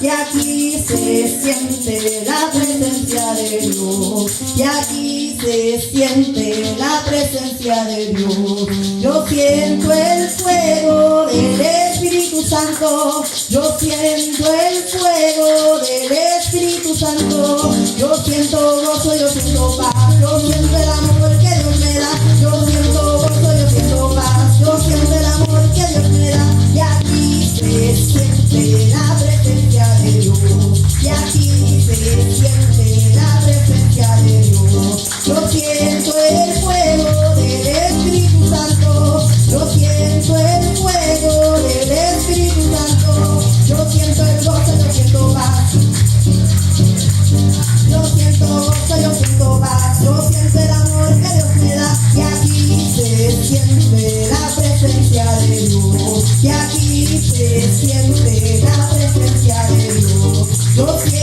y aquí se siente la presencia de Dios, y aquí se siente la presencia de Dios. Yo siento el fuego del Espíritu Santo, yo siento el fuego del Espíritu Santo, yo siento gozo, yo siento paz, yo siento el amor que Dios me da, yo siento gozo, yo siento paz, yo siento el amor que Dios me da, y aquí se siente la presencia de Dios, y aquí se siente la presencia de Dios. Yo siento el fuego del Espíritu Santo, yo siento el fuego del Espíritu Santo, yo siento el gozo, yo siento paz, yo siento gozo, yo siento paz, yo siento el amor que Dios me da, y aquí se siente la presencia de Dios, y aquí se siente la presencia de Dios. Yo siento